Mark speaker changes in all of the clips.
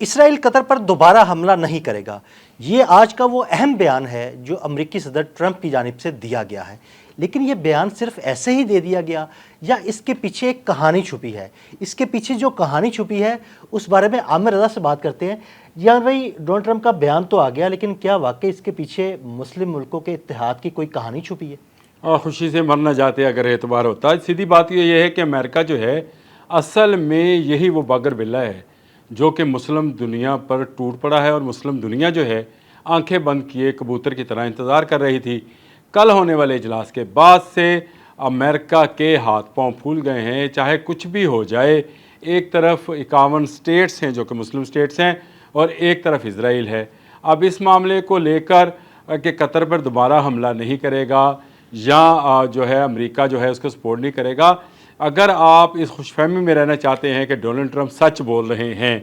Speaker 1: اسرائیل قطر پر دوبارہ حملہ نہیں کرے گا، یہ آج کا وہ اہم بیان ہے جو امریکی صدر ٹرمپ کی جانب سے دیا گیا ہے۔ لیکن یہ بیان صرف ایسے ہی دے دیا گیا یا اس کے پیچھے ایک کہانی چھپی ہے؟ اس کے پیچھے جو کہانی چھپی ہے اس بارے میں عامر رضا سے بات کرتے ہیں۔ یا بھائی ڈونلڈ ٹرمپ کا بیان تو آ گیا، لیکن کیا واقعی اس کے پیچھے مسلم ملکوں کے اتحاد کی کوئی کہانی چھپی ہے؟
Speaker 2: اور خوشی سے مر نہ جاتے اگر اعتبار ہوتا ہے۔ سیدھی بات یہ ہے کہ امریکہ جو ہے اصل میں یہی وہ باگر بلا ہے جو کہ مسلم دنیا پر ٹوٹ پڑا ہے، اور مسلم دنیا جو ہے آنکھیں بند کیے کبوتر کی طرح انتظار کر رہی تھی۔ کل ہونے والے اجلاس کے بعد سے امریکہ کے ہاتھ پاؤں پھول گئے ہیں، چاہے کچھ بھی ہو جائے۔ ایک طرف 51 اسٹیٹس ہیں جو کہ مسلم اسٹیٹس ہیں، اور ایک طرف اسرائیل ہے۔ اب اس معاملے کو لے کر کہ قطر پر دوبارہ حملہ نہیں کرے گا یا جو ہے امریکہ جو ہے اس کو سپورٹ نہیں کرے گا، اگر آپ اس خوش فہمی میں رہنا چاہتے ہیں کہ ڈونلڈ ٹرمپ سچ بول رہے ہیں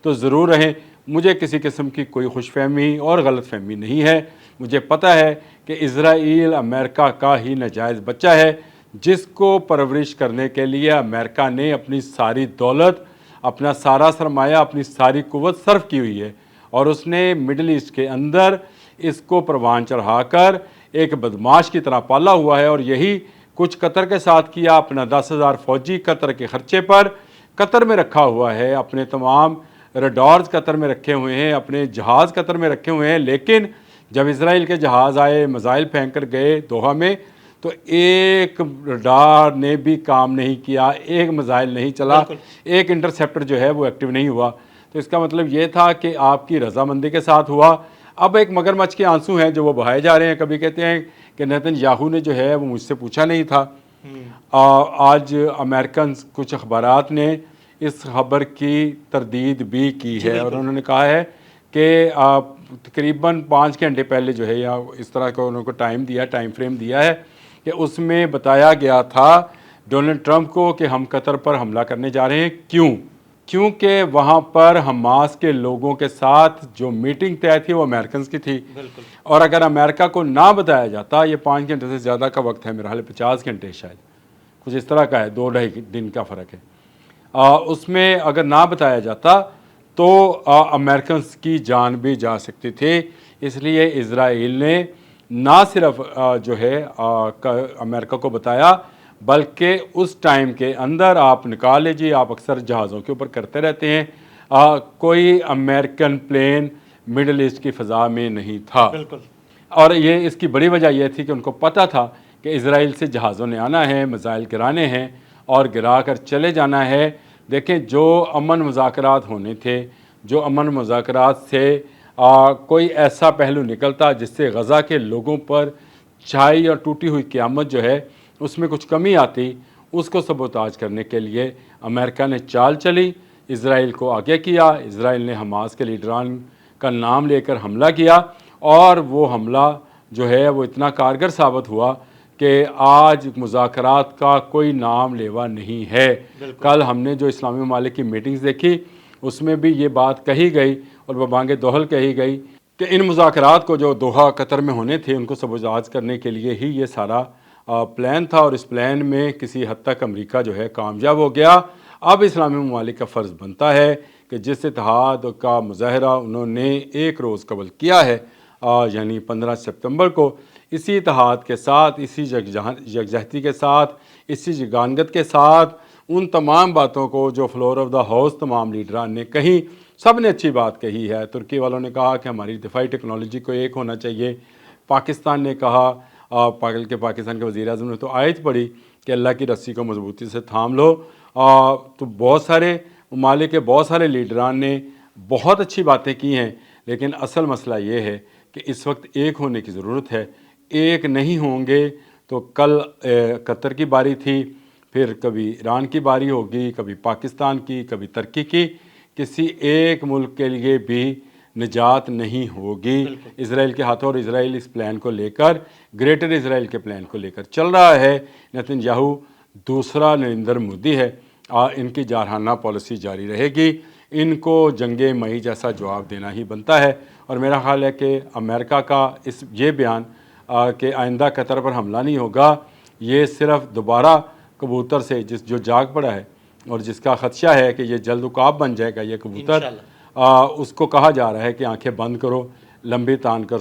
Speaker 2: تو ضرور رہیں۔ مجھے کسی قسم کی کوئی خوش فہمی اور غلط فہمی نہیں ہے۔ مجھے پتہ ہے کہ اسرائیل امریکہ کا ہی ناجائز بچہ ہے، جس کو پرورش کرنے کے لیے امریکہ نے اپنی ساری دولت، اپنا سارا سرمایہ، اپنی ساری قوت صرف کی ہوئی ہے، اور اس نے مڈل ایسٹ کے اندر اس کو پروان چڑھا کر ایک بدماش کی طرح پالا ہوا ہے۔ اور یہی کچھ قطر کے ساتھ کیا۔ اپنا 10,000 فوجی قطر کے خرچے پر قطر میں رکھا ہوا ہے، اپنے تمام ریڈارز قطر میں رکھے ہوئے ہیں، اپنے جہاز قطر میں رکھے ہوئے ہیں۔ لیکن جب اسرائیل کے جہاز آئے، میزائل پھینک کر گئے دوحہ میں، تو ایک ریڈار نے بھی کام نہیں کیا، ایک میزائل نہیں چلا، ایک انٹرسیپٹر جو ہے وہ ایکٹیو نہیں ہوا۔ تو اس کا مطلب یہ تھا کہ آپ کی رضامندی کے ساتھ ہوا۔ اب ایک مگرمچھ کے آنسو ہیں جو وہ بہائے جا رہے ہیں۔ کبھی کہتے ہیں کہ نیتن یاہو نے جو ہے وہ مجھ سے پوچھا نہیں تھا۔ آج امریکن کچھ اخبارات نے اس خبر کی تردید بھی کی ہے، اور انہوں نے کہا ہے کہ تقریباً 5 گھنٹے پہلے جو ہے، یا اس طرح کا انہوں کو ٹائم فریم دیا ہے کہ اس میں بتایا گیا تھا ڈونلڈ ٹرمپ کو کہ ہم قطر پر حملہ کرنے جا رہے ہیں۔ کیونکہ وہاں پر حماس کے لوگوں کے ساتھ جو میٹنگ طے تھی وہ امریکنز کی تھی، اور اگر امریکہ کو نہ بتایا جاتا، یہ 5 گھنٹے سے زیادہ کا وقت ہے، میرا حال 50 گھنٹے شاید کچھ اس طرح کا ہے، 2-2.5 دن کا فرق ہے، اس میں اگر نہ بتایا جاتا تو امریکنز کی جان بھی جا سکتی تھی۔ اس لیے اسرائیل نے نہ صرف جو ہے امریکہ کو بتایا، بلکہ اس ٹائم کے اندر آپ نکال لیجیے، آپ اکثر جہازوں کے اوپر کرتے رہتے ہیں، کوئی امریکن پلین مڈل ایسٹ کی فضا میں نہیں تھا۔ اور یہ اس کی بڑی وجہ یہ تھی کہ ان کو پتہ تھا کہ اسرائیل سے جہازوں نے آنا ہے، میزائل گرانے ہیں اور گرا کر چلے جانا ہے۔ دیکھیں، جو امن مذاکرات ہونے تھے، جو امن مذاکرات سے کوئی ایسا پہلو نکلتا جس سے غزہ کے لوگوں پر چھائی اور ٹوٹی ہوئی قیامت جو ہے اس میں کچھ کمی آتی، اس کو سبوتاج کرنے کے لیے امریکہ نے چال چلی، اسرائیل کو آگے کیا۔ اسرائیل نے حماس کے لیڈران کا نام لے کر حملہ کیا، اور وہ حملہ جو ہے وہ اتنا کارگر ثابت ہوا کہ آج مذاکرات کا کوئی نام لیوا نہیں ہے۔ کل ہم نے جو اسلامی ممالک کی میٹنگز دیکھی، اس میں بھی یہ بات کہی گئی اور ببانگ دوحل کہی گئی کہ ان مذاکرات کو جو دوحہ قطر میں ہونے تھے ان کو سبوتاج کرنے کے لیے ہی یہ سارا پلان تھا، اور اس پلان میں کسی حد تک امریکہ جو ہے کامیاب ہو گیا۔ اب اسلامی ممالک کا فرض بنتا ہے کہ جس اتحاد کا مظاہرہ انہوں نے ایک روز قبل کیا ہے، یعنی 15 سپتمبر کو، اسی اتحاد کے ساتھ، اسی یکجہتی کے ساتھ، اسی یگانگت کے ساتھ ان تمام باتوں کو جو فلور آف دا ہاؤس تمام لیڈران نے کہیں، سب نے اچھی بات کہی ہے۔ ترکی والوں نے کہا کہ ہماری دفاعی ٹیکنالوجی کو ایک ہونا چاہیے، پاکستان نے کہا، پاکستان کے وزیر اعظم نے تو آیت پڑھی کہ اللہ کی رسی کو مضبوطی سے تھام لو۔ تو بہت سارے ممالک کے بہت سارے لیڈران نے بہت اچھی باتیں کی ہیں، لیکن اصل مسئلہ یہ ہے کہ اس وقت ایک ہونے کی ضرورت ہے۔ ایک نہیں ہوں گے تو کل قطر کی باری تھی، پھر کبھی ایران کی باری ہوگی، کبھی پاکستان کی، کبھی ترکی کی، کسی ایک ملک کے لیے بھی نجات نہیں ہوگی اسرائیل کے ہاتھوں۔ اور اسرائیل اس پلان کو لے کر، گریٹر اسرائیل کے پلان کو لے کر چل رہا ہے۔ نیتن یاہو دوسرا نریندر مودی ہے، ان کی جارحانہ پالیسی جاری رہے گی، ان کو جنگ مئی جیسا جواب دینا ہی بنتا ہے۔ اور میرا خیال ہے کہ امریکہ کا یہ بیان کہ آئندہ قطر پر حملہ نہیں ہوگا، یہ صرف دوبارہ کبوتر سے جو جاگ پڑا ہے اور جس کا خدشہ ہے کہ یہ جلد عقاب بن جائے گا یہ کبوتر، اس کو کہا جا رہا ہے کہ آنکھیں بند کرو، لمبی تان کر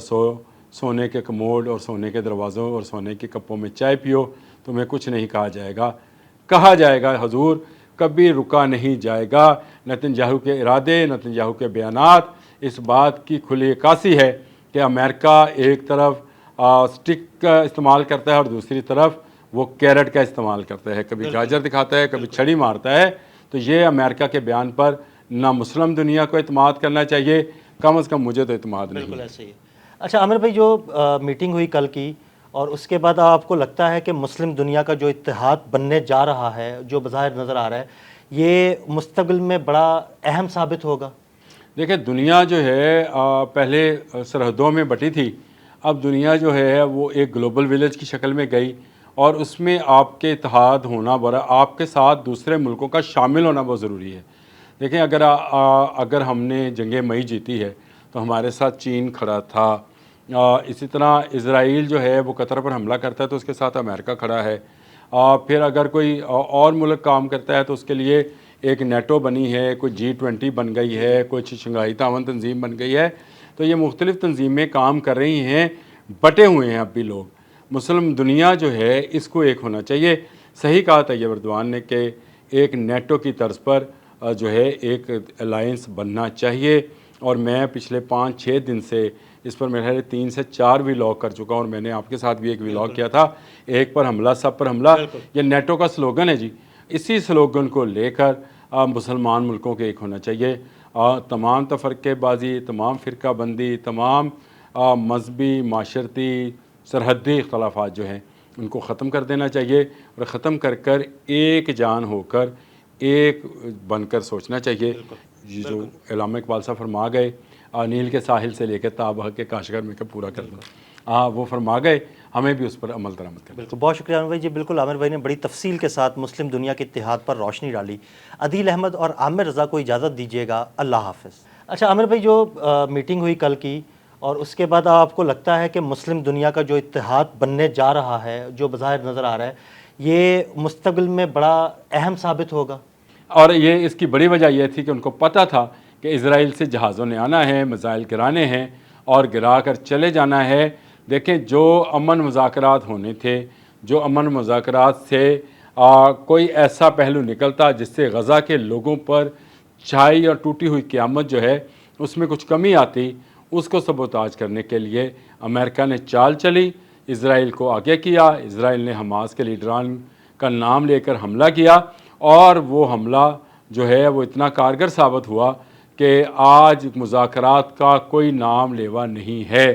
Speaker 2: سونے کے کموڈ اور سونے کے دروازوں اور سونے کے کپوں میں چائے پیو، تمہیں کچھ نہیں کہا جائے گا حضور، کبھی رکا نہیں جائے گا۔ نتنیاہو کے ارادے، نتنیاہو کے بیانات اس بات کی کھلی عکاسی ہے کہ امریکہ ایک طرف سٹک کا استعمال کرتا ہے اور دوسری طرف وہ کیرٹ کا استعمال کرتا ہے، کبھی گاجر دکھاتا ہے، کبھی چھڑی مارتا ہے۔ تو یہ امریکہ کے بیان پر نہ مسلم دنیا کو اعتماد کرنا چاہیے، کم از کم مجھے تو اعتماد نہیں۔
Speaker 1: بالکل ایسے ہی ہے۔ اچھا عامر بھائی، جو میٹنگ ہوئی کل کی اور اس کے بعد آپ کو لگتا ہے کہ مسلم دنیا کا جو اتحاد بننے جا رہا ہے، جو بظاہر نظر آ رہا ہے، یہ مستقبل میں بڑا اہم ثابت ہوگا؟
Speaker 2: دیکھیں، دنیا جو ہے پہلے سرحدوں میں بٹی تھی، اب دنیا جو ہے وہ ایک گلوبل ولیج کی شکل میں گئی، اور اس میں آپ کے اتحاد ہونا آپ کے ساتھ دوسرے ملکوں کا شامل ہونا بہت ضروری ہے۔ دیکھیں، اگر ہم نے جنگ مئی جیتی ہے تو ہمارے ساتھ چین کھڑا تھا، اسی طرح اسرائیل جو ہے وہ قطر پر حملہ کرتا ہے تو اس کے ساتھ امریکہ کھڑا ہے، پھر اگر کوئی اور ملک کام کرتا ہے تو اس کے لیے ایک نیٹو بنی ہے، کوئی G20 بن گئی ہے، کوئی شنگھائی تعاون تنظیم بن گئی ہے۔ تو یہ مختلف تنظیمیں کام کر رہی ہیں، بٹے ہوئے ہیں اب بھی لوگ۔ مسلم دنیا جو ہے اس کو ایک ہونا چاہیے۔ صحیح کہا طیب اردوان نے کہ ایک نیٹو کی طرز پر جو ہے ایک الائنس بننا چاہیے، اور میں پچھلے 5-6 دن سے اس پر میرے 3 سے 4 ولاگ کر چکا ہوں، اور میں نے آپ کے ساتھ بھی ایک ولاگ کیا تھا، ایک پر حملہ سب پر حملہ۔ یہ نیٹو کا سلوگن ہے جی، اسی سلوگن کو لے کر مسلمان ملکوں کے ایک ہونا چاہیے۔ تمام تفرقے بازی، تمام فرقہ بندی، تمام مذہبی، معاشرتی، سرحدی اختلافات جو ہیں ان کو ختم کر دینا چاہیے، اور ختم کر ایک جان ہو کر ایک بن کر سوچنا چاہیے۔ جو علامہ اقبال صاحب فرما گئے، نیل کے ساحل سے لے کے تابہ کے کاشغر میں کب پورا کر دوں، وہ فرما گئے، ہمیں بھی اس پر عمل درآمد کرنا۔
Speaker 1: بالکل، بہت شکریہ عامر بھائی جی۔ بالکل، عامر بھائی نے بڑی تفصیل کے ساتھ مسلم دنیا کے اتحاد پر روشنی ڈالی۔ عدیل احمد اور عامر رضا کو اجازت دیجیے گا، اللہ حافظ۔ اچھا عامر بھائی، جو میٹنگ ہوئی کل کی اور اس کے بعد آپ کو لگتا ہے کہ مسلم دنیا کا جو اتحاد بننے جا رہا ہے، جو بظاہر نظر آ رہا ہے، یہ مستقبل میں بڑا اہم ثابت ہوگا؟
Speaker 2: اور یہ اس کی بڑی وجہ یہ تھی کہ ان کو پتہ تھا کہ اسرائیل سے جہازوں نے آنا ہے، میزائل گرانے ہیں اور گرا کر چلے جانا ہے۔ دیکھیں، جو امن مذاکرات ہونے تھے، جو امن مذاکرات سے کوئی ایسا پہلو نکلتا جس سے غزہ کے لوگوں پر چھائی اور ٹوٹی ہوئی قیامت جو ہے اس میں کچھ کمی آتی، اس کو سبوتاج کرنے کے لیے امریکہ نے چال چلی، اسرائیل کو آگے کیا۔ اسرائیل نے حماس کے لیڈران کا نام لے کر حملہ کیا، اور وہ حملہ جو ہے وہ اتنا کارگر ثابت ہوا کہ آج مذاکرات کا کوئی نام لیوا نہیں ہے۔